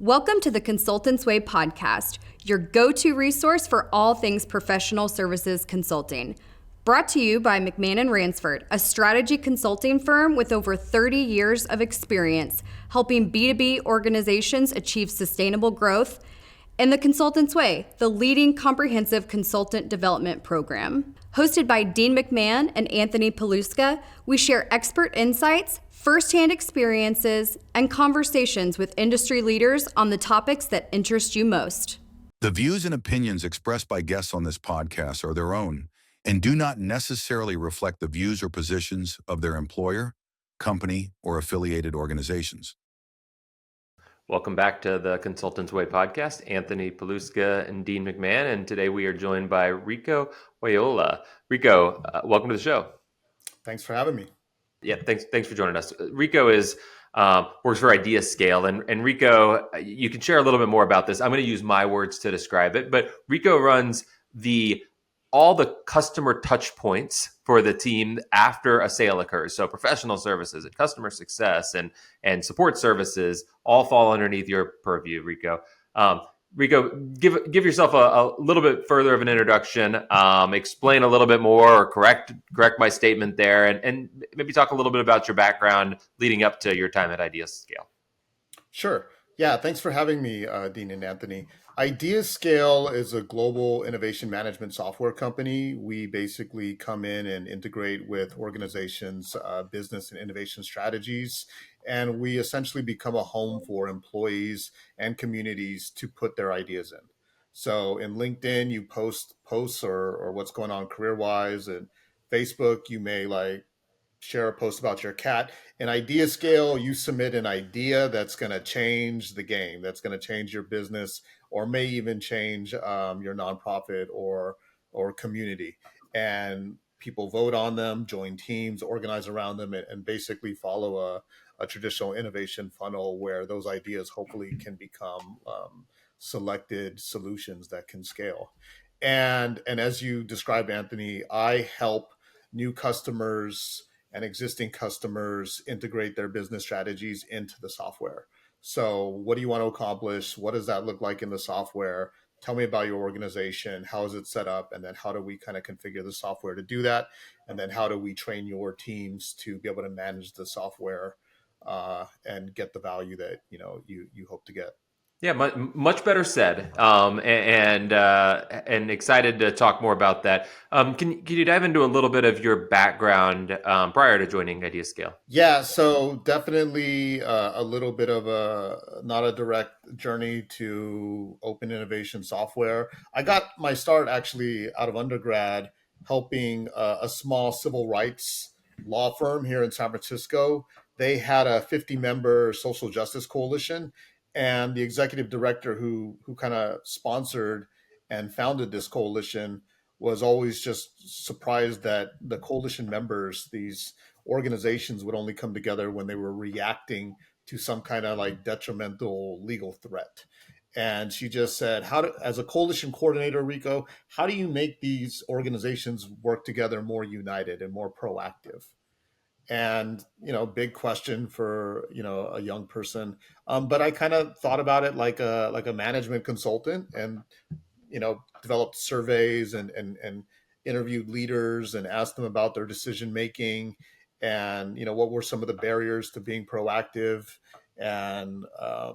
Welcome to the Consultants Way podcast, your go-to resource for all things professional services consulting. Brought to you by McMahon & Ransford, a strategy consulting firm with over 30 years of experience helping B2B organizations achieve sustainable growth, and the Consultants Way, the leading comprehensive consultant development program. Hosted by Dean McMahon and Anthony Paluska, we share expert insights, firsthand experiences, and conversations with industry leaders on the topics that interest you most. The views and opinions expressed by guests on this podcast are their own and do not necessarily reflect the views or positions of their employer, company, or affiliated organizations. Welcome back to the Consultants Way podcast. Anthony Paluska and Dean McMahon, and today we are joined by Rico Oyola. Rico, welcome to the show. Thanks for having me. Yeah, thanks for joining us. Rico is works for IdeaScale, and Rico, you can share a little bit more about this. I'm going to use my words to describe it, but Rico runs all the customer touch points for the team after a sale occurs. So professional services and customer success and support services all fall underneath your purview, Rico. Rico, give yourself a little bit further of an introduction, explain a little bit more, or correct my statement there, and maybe talk a little bit about your background leading up to your time at IdeaScale. Sure. Yeah, thanks for having me, Dean and Anthony. IdeaScale is a global innovation management software company. We basically come in and integrate with organizations' business and innovation strategies, and we essentially become a home for employees and communities to put their ideas in. So in LinkedIn, you post posts or what's going on career-wise, and Facebook, you may share a post about your cat. In IdeaScale, you submit an idea that's going to change the game, that's going to change your business, or may even change your nonprofit or community. And people vote on them, join teams, organize around them, and basically follow a traditional innovation funnel where those ideas hopefully can become selected solutions that can scale. And as you described, Anthony, I help new customers and existing customers integrate their business strategies into the software. So what do you want to accomplish? What does that look like in the software? Tell me about your organization. How is it set up? And then how do we kind of configure the software to do that? And then how do we train your teams to be able to manage the software and get the value that you hope to get? Yeah, much better said, and excited to talk more about that. Can you dive into a little bit of your background prior to joining IdeaScale? Yeah, so definitely a little bit of not a direct journey to open innovation software. I got my start actually out of undergrad helping a small civil rights law firm here in San Francisco. They had a 50-member social justice coalition, and the executive director who kind of sponsored and founded this coalition was always just surprised that the coalition members, these organizations, would only come together when they were reacting to some kind of detrimental legal threat. And she just said, as a coalition coordinator, Rico, how do you make these organizations work together more united and more proactive? And big question for a young person, but I kind of thought about it like a management consultant, and developed surveys and interviewed leaders and asked them about their decision making, and what were some of the barriers to being proactive. And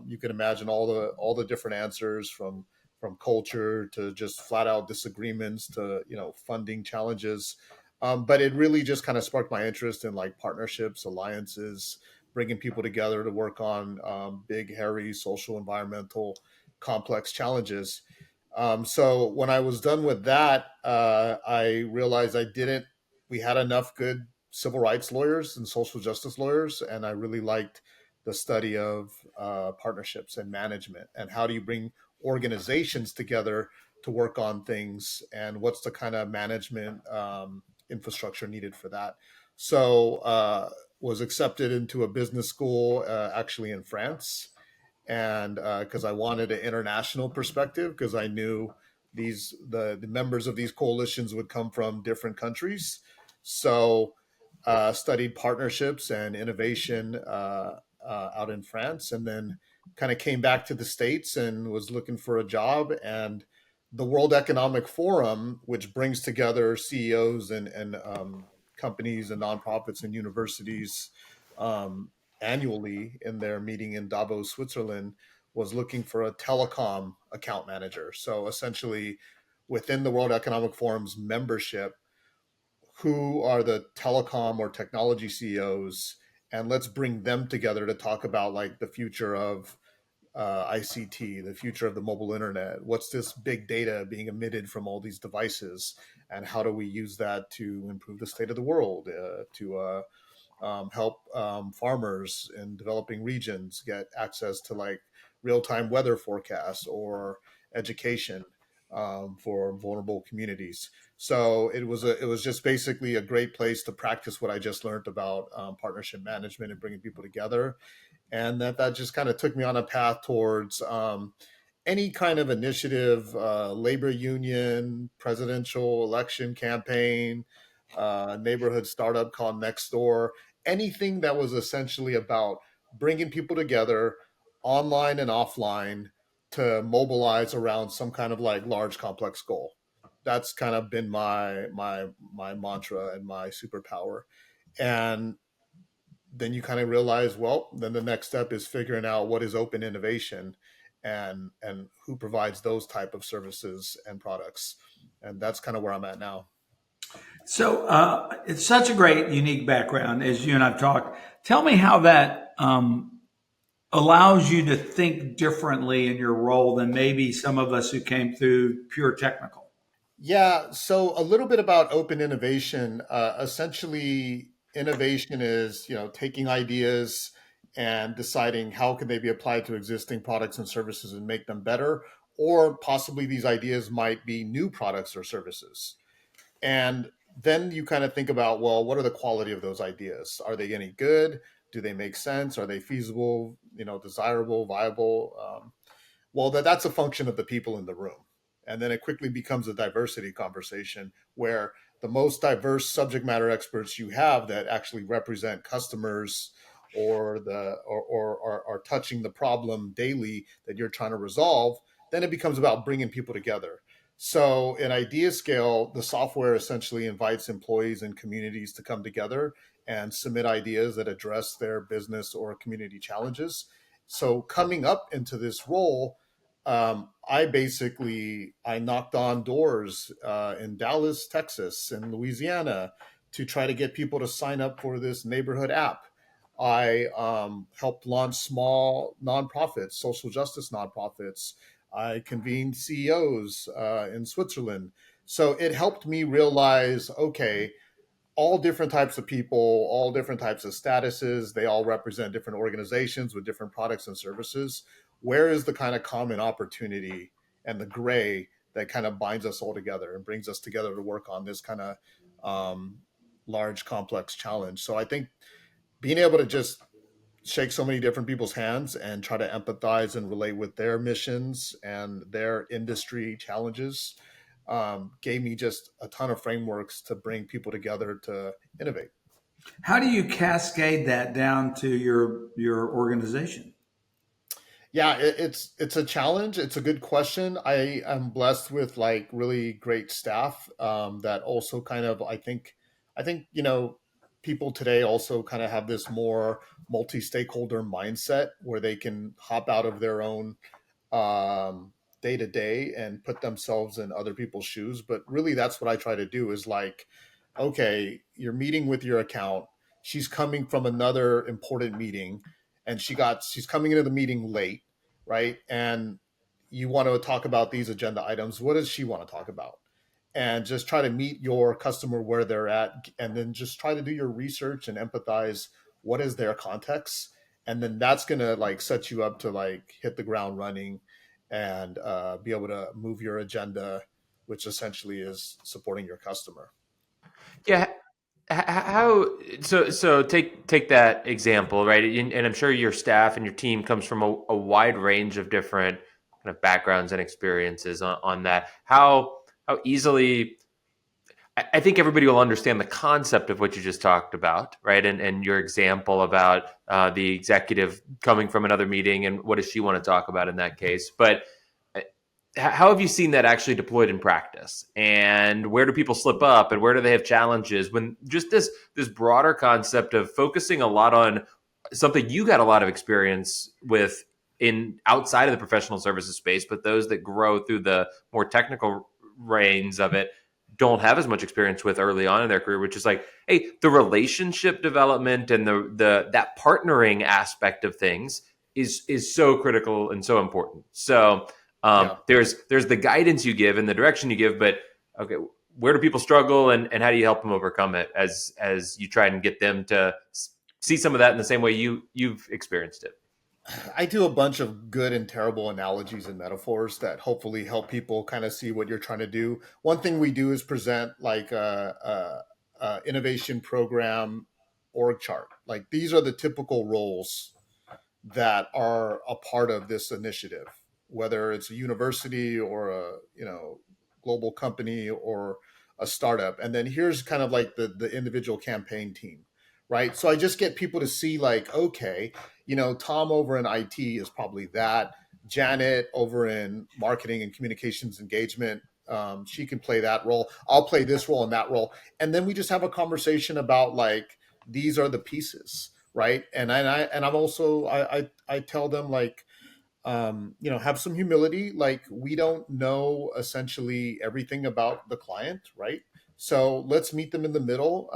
you can imagine all the different answers, from culture to just flat out disagreements to funding challenges. But it really just kind of sparked my interest in partnerships, alliances, bringing people together to work on big, hairy, social, environmental, complex challenges. So when I was done with that, I realized we had enough good civil rights lawyers and social justice lawyers, and I really liked the study of partnerships and management, and how do you bring organizations together to work on things, and what's the kind of management infrastructure needed for that. So was accepted into a business school actually in France, and because I wanted an international perspective, because I knew the members of these coalitions would come from different countries. So studied partnerships and innovation out in France, and then kind of came back to the States and was looking for a job. And the World Economic Forum, which brings together CEOs and companies and nonprofits and universities um, annually in their meeting in Davos, Switzerland, was looking for a telecom account manager. So essentially, within the World Economic Forum's membership, who are the telecom or technology CEOs, and let's bring them together to talk about like the future of ICT, the future of the mobile internet. What's this big data being emitted from all these devices, and how do we use that to improve the state of the world, to help farmers in developing regions get access to like real-time weather forecasts or education for vulnerable communities. So it was just basically a great place to practice what I just learned about partnership management and bringing people together, and that just kind of took me on a path towards any kind of initiative, labor union, presidential election campaign, neighborhood startup called Nextdoor, anything that was essentially about bringing people together online and offline to mobilize around some kind of like large complex goal. That's kind of been my mantra and my superpower. And then you kind of realize, well, then the next step is figuring out what is open innovation and who provides those type of services and products. And that's kind of where I'm at now. So it's such a great, unique background as you and I've talked. Tell me how that allows you to think differently in your role than maybe some of us who came through pure technical. Yeah, so a little bit about open innovation. Essentially, innovation is, taking ideas and deciding how can they be applied to existing products and services and make them better, or possibly these ideas might be new products or services. And then you kind of think about, well, what are the quality of those ideas? Are they any good? Do they make sense? Are they feasible, desirable, viable? Well, that's a function of the people in the room. And then it quickly becomes a diversity conversation where the most diverse subject matter experts you have that actually represent customers or are touching the problem daily that you're trying to resolve, then it becomes about bringing people together. So in IdeaScale, the software essentially invites employees and communities to come together and submit ideas that address their business or community challenges. So coming up into this role, I knocked on doors in Dallas, Texas, and Louisiana to try to get people to sign up for this neighborhood app. I helped launch small nonprofits, social justice nonprofits. I convened CEOs in Switzerland. So it helped me realize, okay, all different types of people, all different types of statuses. They all represent different organizations with different products and services. Where is the kind of common opportunity and the gray that kind of binds us all together and brings us together to work on this kind of um, large, complex challenge? So I think being able to just shake so many different people's hands and try to empathize and relate with their missions and their industry challenges gave me just a ton of frameworks to bring people together to innovate. How do you cascade that down to your organization? Yeah, it's a challenge. It's a good question. I am blessed with like really great staff that also kind of I think people today also kind of have this more multi-stakeholder mindset where they can hop out of their own um, day to day and put themselves in other people's shoes. But really, that's what I try to do is like, okay, you're meeting with your account. She's coming from another important meeting and she's coming into the meeting late, right? And you want to talk about these agenda items. What does she want to talk about? And just try to meet your customer where they're at and then just try to do your research and empathize what is their context, and then that's going to like set you up to like hit the ground running and be able to move your agenda, which essentially is supporting your customer. Yeah. How so take that example, right? And I'm sure your staff and your team comes from a wide range of different kind of backgrounds and experiences on that. How easily I think everybody will understand the concept of what you just talked about, right? And your example about the executive coming from another meeting and what does she want to talk about in that case. But how have you seen that actually deployed in practice? And where do people slip up and where do they have challenges when just this broader concept of focusing a lot on something you got a lot of experience with in outside of the professional services space, but those that grow through the more technical reins of it don't have as much experience with early on in their career, which is like, hey, the relationship development and the that partnering aspect of things is so critical and so important. So there's the guidance you give and the direction you give, but okay, where do people struggle and how do you help them overcome it as you try and get them to see some of that in the same way you've experienced it? I do a bunch of good and terrible analogies and metaphors that hopefully help people kind of see what you're trying to do. One thing we do is present like a innovation program org chart. Like these are the typical roles that are a part of this initiative, whether it's a university or a global company or a startup. And then here's kind of like the individual campaign team, right? So I just get people to see like, okay, Tom over in IT is probably that. Janet over in marketing and communications engagement, she can play that role. I'll play this role and that role, and then we just have a conversation about like these are the pieces, right? I'm also I tell them like, have some humility. Like we don't know essentially everything about the client, right? So let's meet them in the middle.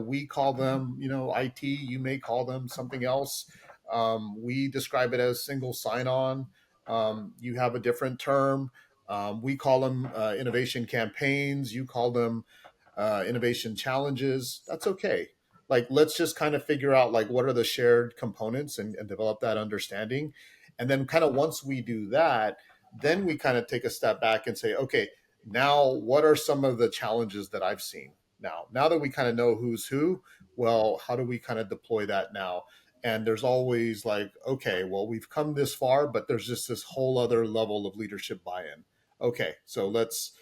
We call them, IT. You may call them something else. We describe it as single sign-on. You have a different term. We call them innovation campaigns. You call them innovation challenges. That's okay. Like let's just kind of figure out like what are the shared components and develop that understanding. And then kind of once we do that, then we kind of take a step back and say, okay, now what are some of the challenges that I've seen? Now that we kind of know who's who, well, how do we kind of deploy that now? And there's always like, okay, well, we've come this far, but there's just this whole other level of leadership buy-in. Okay, so let's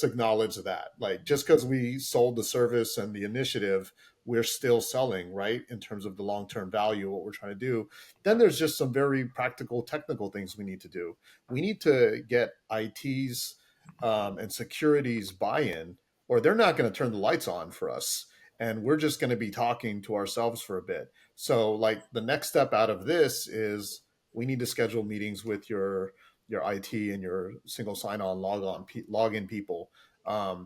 acknowledge that. Like just because we sold the service and the initiative, we're still selling, right? In terms of the long-term value, what we're trying to do. Then there's just some very practical, technical things we need to do. We need to get IT's and security's buy-in, or they're not going to turn the lights on for us. And we're just going to be talking to ourselves for a bit. So like the next step out of this is we need to schedule meetings with your IT and your single sign-on login people,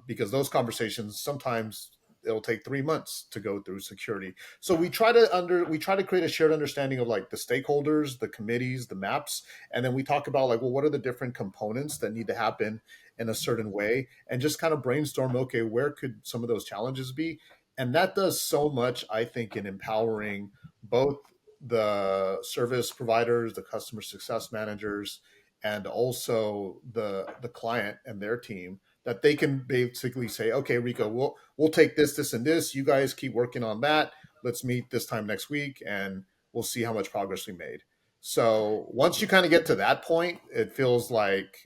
because those conversations sometimes it'll take 3 months to go through security. So we try to create a shared understanding of like the stakeholders, the committees, the maps, and then we talk about like, well, what are the different components that need to happen in a certain way, and just kind of brainstorm, okay, where could some of those challenges be? And that does so much, I think, in empowering both the service providers, the customer success managers, and also the client and their team, that they can basically say, okay, Rico, we'll take this, and this. You guys keep working on that. Let's meet this time next week, and we'll see how much progress we made. So once you kind of get to that point, it feels like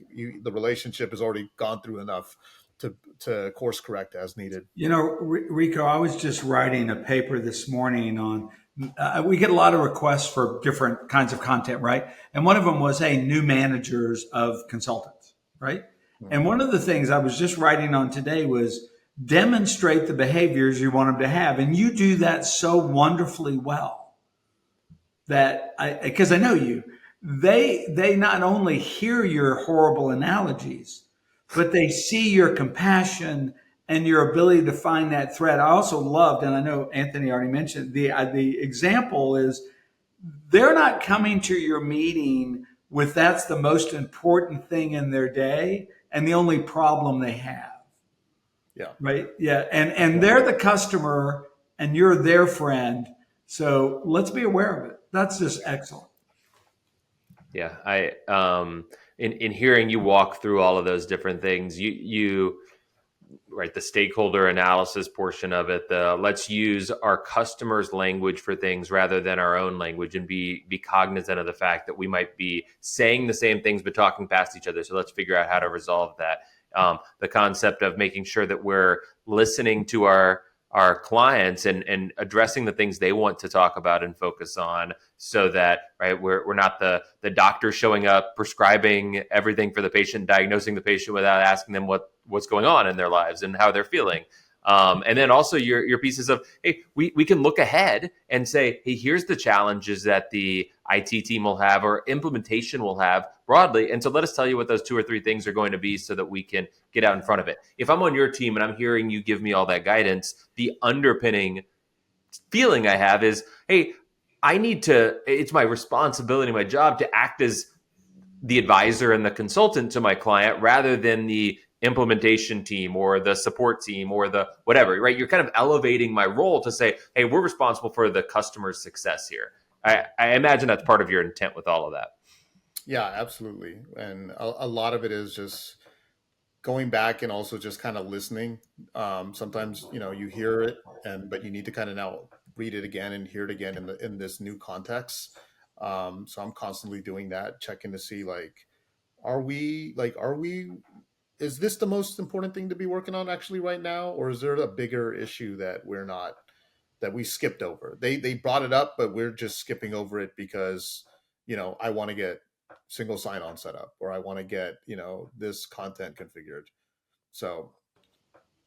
the relationship has already gone through enough to course correct as needed. Rico, I was just writing a paper this morning on, we get a lot of requests for different kinds of content, right? And one of them was, hey, new managers of consultants, right? Mm-hmm. And one of the things I was just writing on today was demonstrate the behaviors you want them to have. And you do that so wonderfully well that because I know you, they not only hear your horrible analogies, but they see your compassion and your ability to find that thread. I also loved, and I know Anthony already mentioned, the example is they're not coming to your meeting with that's the most important thing in their day and the only problem they have. Yeah. Right. Yeah. And they're the customer and you're their friend. So let's be aware of it. That's just excellent. Yeah. In hearing you walk through all of those different things, you right, the stakeholder analysis portion of it, let's use our customers' language for things rather than our own language, and be cognizant of the fact that we might be saying the same things but talking past each other. So let's figure out how to resolve that. The concept of making sure that we're listening to our clients and addressing the things they want to talk about and focus on, so that we're not the doctor showing up prescribing everything for the patient, diagnosing the patient without asking them what's going on in their lives and how they're feeling. And then also your pieces of, hey, we can look ahead and say, hey, here's the challenges that the IT team will have or implementation will have broadly. And so let us tell you what those 2 or 3 things are going to be so that we can get out in front of it. If I'm on your team and I'm hearing you give me all that guidance, the underpinning feeling I have is, hey, it's my responsibility, my job to act as the advisor and the consultant to my client rather than the implementation team or the support team or the whatever, right? You're kind of elevating my role to say, hey, we're responsible for the customer's success here. I imagine that's part of your intent with all of that. Yeah, absolutely. And a lot of it is just going back and also just kind of listening. Sometimes, you hear it but you need to kind of now read it again and hear it again in this new context. So I'm constantly doing that, checking to see are we is this the most important thing to be working on actually right now, or is there a bigger issue that we skipped over? They brought it up, but we're just skipping over it because I want to get single sign-on set up, or I want to get this content configured. So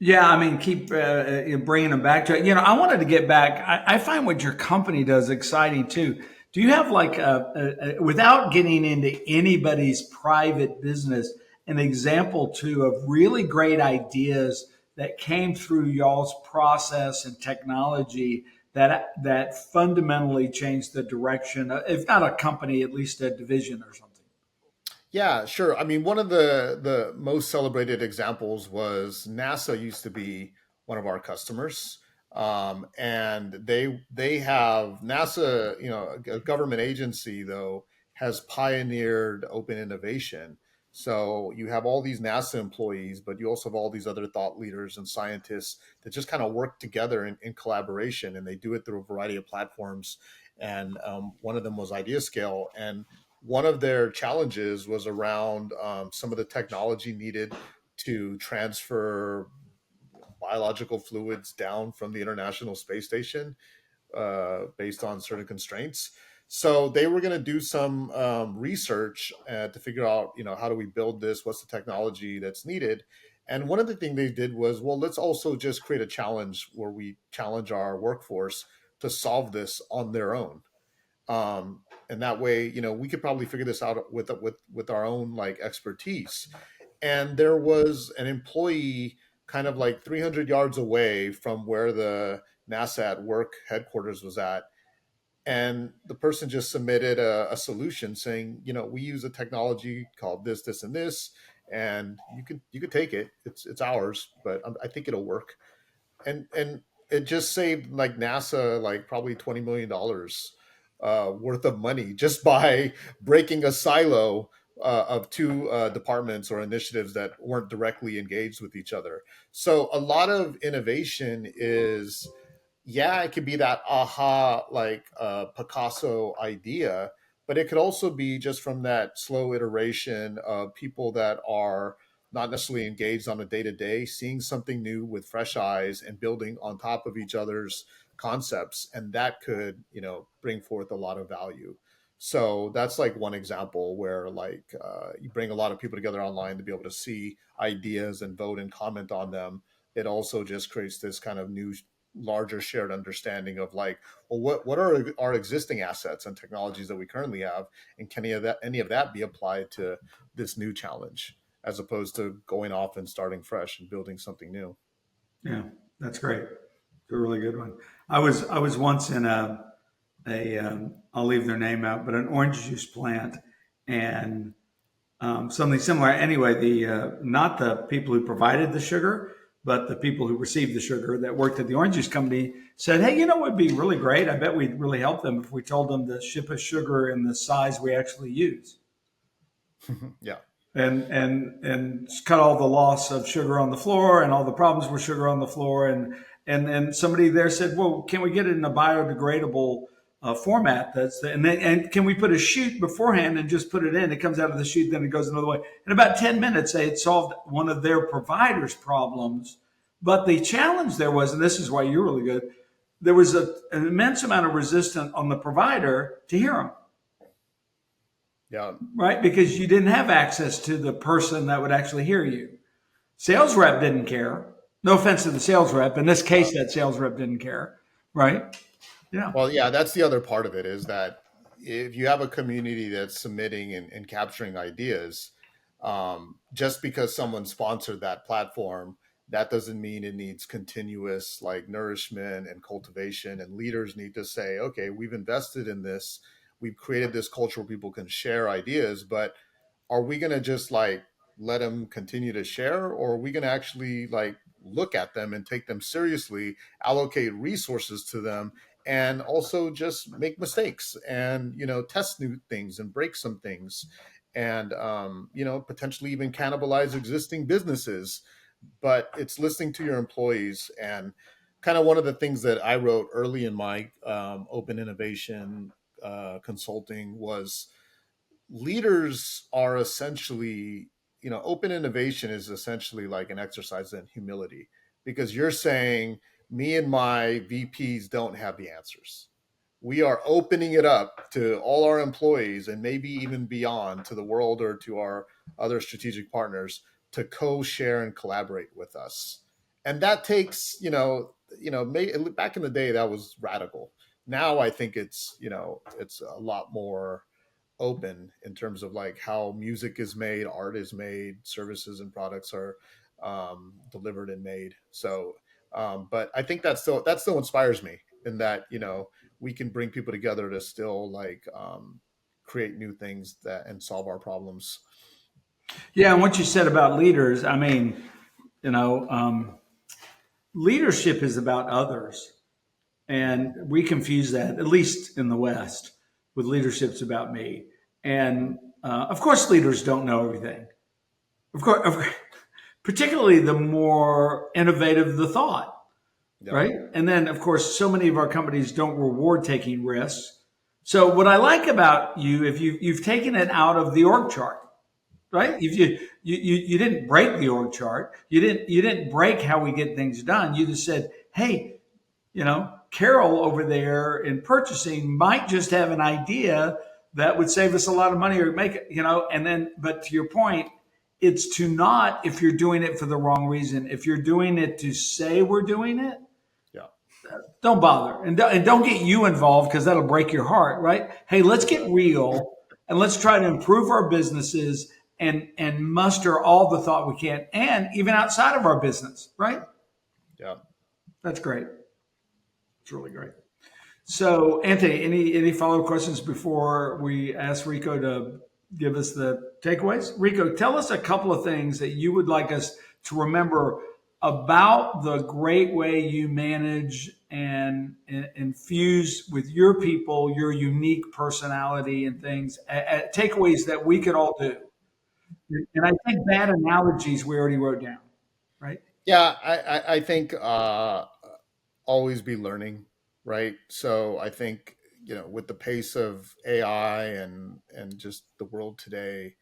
Yeah, I mean, keep bringing them back to it. I wanted to get back. I find what your company does exciting too. Do you have without getting into anybody's private business, an example too of really great ideas that came through y'all's process and technology that fundamentally changed the direction, if not a company, at least a division or something? yeah, sure. I mean, one of the most celebrated examples was NASA used to be one of our customers. And they have NASA, a government agency though, has pioneered open innovation. So you have all these NASA employees, but you also have all these other thought leaders and scientists that just kind of work together in collaboration, and they do it through a variety of platforms. And one of them was IdeaScale, and one of their challenges was around some of the technology needed to transfer biological fluids down from the International Space Station based on certain constraints. So they were going to do some research to figure out, how do we build this? What's the technology that's needed? And one of the things they did was, well, let's also just create a challenge where we challenge our workforce to solve this on their own. And that way, we could probably figure this out with our own expertise. And there was an employee kind of 300 yards away from where the NASA at work headquarters was at. And the person just submitted a solution saying, we use a technology called this, and this, and you could take it. It's ours, but I think it'll work. And it just saved NASA probably $20 million worth of money just by breaking a silo of two departments or initiatives that weren't directly engaged with each other. So a lot of innovation is, yeah, it could be that aha, Picasso idea, but it could also be just from that slow iteration of people that are not necessarily engaged on a day to day, seeing something new with fresh eyes and building on top of each other's concepts. And that could, bring forth a lot of value. So that's one example where you bring a lot of people together online to be able to see ideas and vote and comment on them. It also just creates this kind of new larger shared understanding of what are our existing assets and technologies that we currently have, and can any of that be applied to this new challenge, as opposed to going off and starting fresh and building something new. Yeah, that's great. It's a really good one. I was once in a I'll leave their name out, but an orange juice plant, and something similar. Anyway, the not the people who provided the sugar, but the people who received the sugar that worked at the orange juice company said, "Hey, it would be really great. I bet we'd really help them if we told them to ship us sugar in the size we actually use." Yeah. And cut all the loss of sugar on the floor and all the problems with sugar on the floor. And somebody there said, well, can we get it in a biodegradable format. And can we put a chute beforehand and just put it in? It comes out of the chute, then it goes another way. In about 10 minutes, they had solved one of their providers' problems. But the challenge there was, and this is why you're really good, there was an immense amount of resistance on the provider to hear them. Yeah. Right? Because you didn't have access to the person that would actually hear you. Sales rep didn't care. No offense to the sales rep. In this case, that sales rep didn't care. Right? Yeah. Well, yeah, that's the other part of it is that if you have a community that's submitting and capturing ideas, just because someone sponsored that platform, that doesn't mean it needs continuous like nourishment and cultivation. And leaders need to say, okay, we've invested in this. We've created this culture where people can share ideas, but are we going to just like let them continue to share, or are we going to actually like look at them and take them seriously, allocate resources to them, and also just make mistakes and test new things and break some things, and potentially even cannibalize existing businesses. But it's listening to your employees. And kind of one of the things that I wrote early in my open innovation consulting was leaders are essentially, open innovation is essentially like an exercise in humility, because you're saying me and my VPs don't have the answers. We are opening it up to all our employees and maybe even beyond to the world or to our other strategic partners to co-share and collaborate with us. And that takes, back in the day that was radical. Now I think it's a lot more open in terms of like how music is made, art is made, services and products are delivered and made. So, but I think that still inspires me in that we can bring people together to still like create new things that and solve our problems. Yeah. And what you said about leaders, I mean, you know, leadership is about others. And we confuse that, at least in the West, with leadership's about me. And of course, leaders don't know everything. Of course, particularly the more innovative the thought, Yep. right? And then, of course, so many of our companies don't reward taking risks. So, what I like about you, if you've taken it out of the org chart, right? If you didn't break the org chart, you didn't break how we get things done. You just said, hey, Carol over there in purchasing might just have an idea that would save us a lot of money or make it, and then, but to your point, it's to not, if you're doing it for the wrong reason, if you're doing it to say we're doing it, Yeah. don't bother and don't get you involved because that'll break your heart, right? Hey, let's get real and let's try to improve our businesses and muster all the thought we can, and even outside of our business, right? Yeah. That's great. It's really great. So, Ante, any follow-up questions before we ask Rico to give us the takeaways? Rico, tell us a couple of things that you would like us to remember about the great way you manage and infuse with your people your unique personality and things, takeaways that we could all do. And I think bad analogies we already wrote down, right? Yeah, I think always be learning, right? So I think with the pace of AI and just the world today,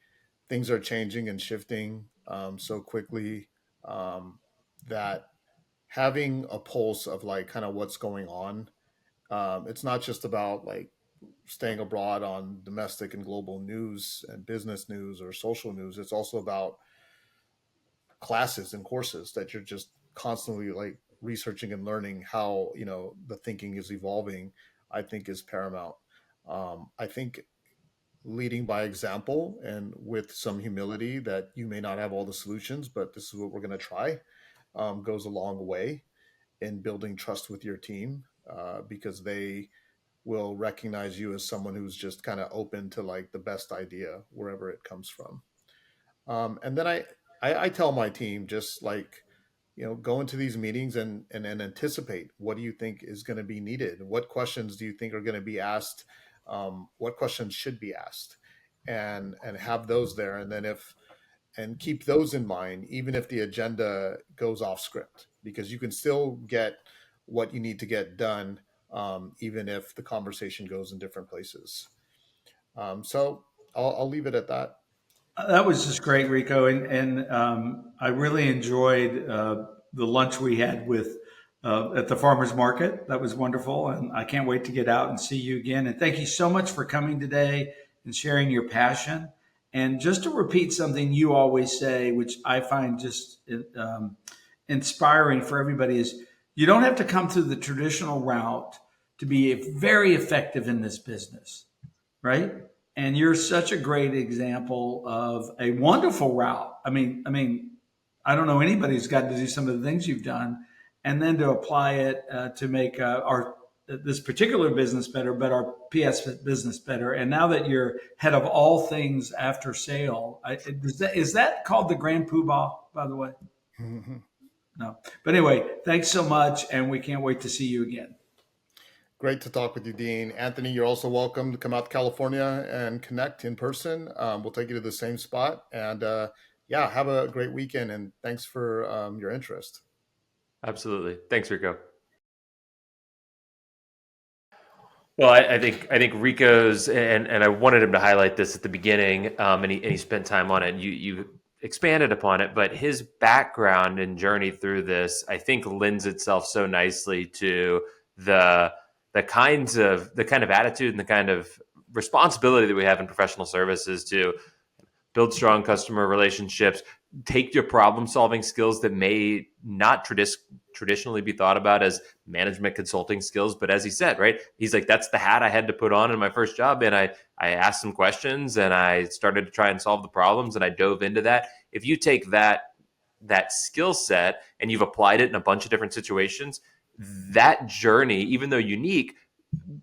things are changing and shifting so quickly, that having a pulse of like kind of what's going on. It's not just about like staying abroad on domestic and global news and business news or social news. It's also about classes and courses that you're just constantly like researching and learning how the thinking is evolving. I think is paramount. I think leading by example and with some humility that you may not have all the solutions, but this is what we're going to try, goes a long way in building trust with your team, because they will recognize you as someone who's just kind of open to like the best idea wherever it comes from. And then I tell my team just like, go into these meetings and anticipate what do you think is going to be needed? What questions do you think are going to be asked? What questions should be asked? And have those there. And then and keep those in mind, even if the agenda goes off script, because you can still get what you need to get done even if the conversation goes in different places. So I'll leave it at that. That was just great, Rico, and I really enjoyed the lunch we had with at the farmers market. That was wonderful, and I can't wait to get out and see you again. And thank you so much for coming today and sharing your passion. And just to repeat something you always say, which I find just inspiring for everybody, is you don't have to come through the traditional route to be very effective in this business, right? And you're such a great example of a wonderful route. I don't know anybody who's got to do some of the things you've done, and then to apply it to make our this particular business better, but our PS business better. And now that you're head of all things after sale, is that called the Grand Poobah, by the way? No. But anyway, thanks so much, and we can't wait to see you again. Great to talk with you, Dean. Anthony, you're also welcome to come out to California and connect in person. We'll take you to the same spot. And yeah, have a great weekend. And thanks for your interest. Absolutely. Thanks, Rico. Well, I think Rico's, and I wanted him to highlight this at the beginning, and he spent time on it. You expanded upon it, but his background and journey through this, I think, lends itself so nicely to the kind of attitude and the kind of responsibility that we have in professional services to build strong customer relationships, take your problem solving skills that may not traditionally be thought about as management consulting skills. But as he said, right, he's like, that's the hat I had to put on in my first job. And I asked some questions and I started to try and solve the problems and I dove into that. If you take that skill set and you've applied it in a bunch of different situations, that journey, even though unique,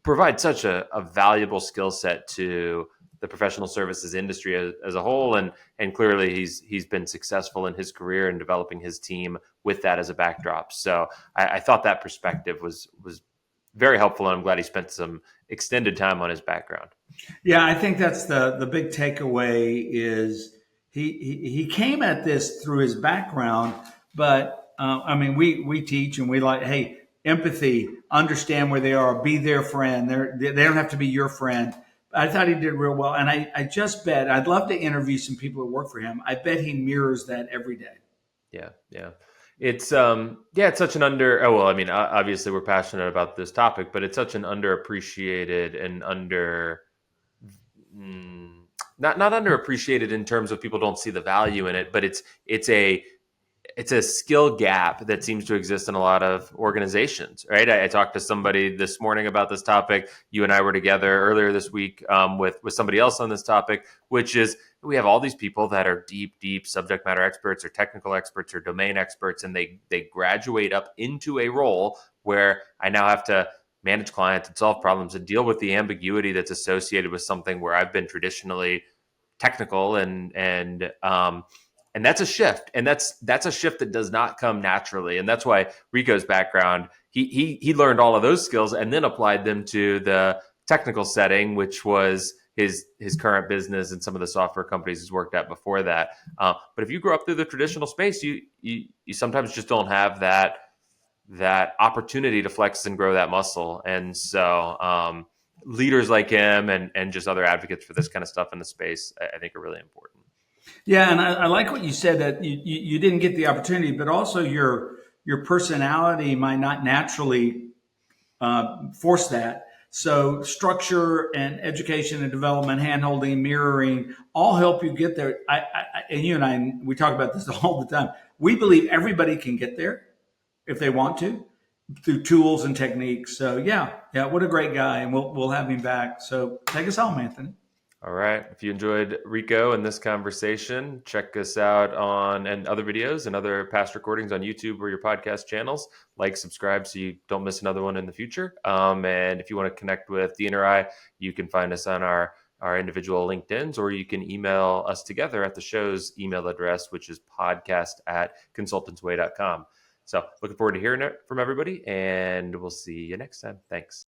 provides such a valuable skill set to the professional services industry as a whole, and clearly he's been successful in his career and developing his team with that as a backdrop. So I thought that perspective was very helpful, and I'm glad he spent some extended time on his background. Yeah, I think that's the big takeaway is he came at this through his background, but we teach and we like, hey, empathy, understand where they are, be their friend. They don't have to be your friend. I thought he did real well. And I just bet, I'd love to interview some people who work for him. I bet he mirrors that every day. Yeah. It's it's such an obviously we're passionate about this topic, but it's such an underappreciated and not underappreciated in terms of people don't see the value in it, but it's a skill gap that seems to exist in a lot of organizations, right? I talked to somebody this morning about this topic. You and I were together earlier this week with somebody else on this topic, which is we have all these people that are deep subject matter experts or technical experts or domain experts, and they graduate up into a role where I now have to manage clients and solve problems and deal with the ambiguity that's associated with something where I've been traditionally technical and that's a shift, and that's a shift that does not come naturally, and that's why Rico's background, he learned all of those skills and then applied them to the technical setting, which was his current business and some of the software companies he's worked at before that. But if you grow up through the traditional space, you sometimes just don't have that opportunity to flex and grow that muscle, and so leaders like him and just other advocates for this kind of stuff in the space, I think, are really important. Yeah, and I like what you said, that you didn't get the opportunity, but also your personality might not naturally force that. So structure and education and development, handholding, mirroring, all help you get there. And you and I, we talk about this all the time. We believe everybody can get there if they want to through tools and techniques. So yeah, what a great guy, and we'll have him back. So take us home, Anthony. All right. If you enjoyed Rico and this conversation, check us out and other videos and other past recordings on YouTube or your podcast channels. Like, subscribe so you don't miss another one in the future. And if you want to connect with Dean or I, you can find us on our individual LinkedIns, or you can email us together at the show's email address, which is podcast@consultantsway.com. So looking forward to hearing it from everybody, and we'll see you next time. Thanks.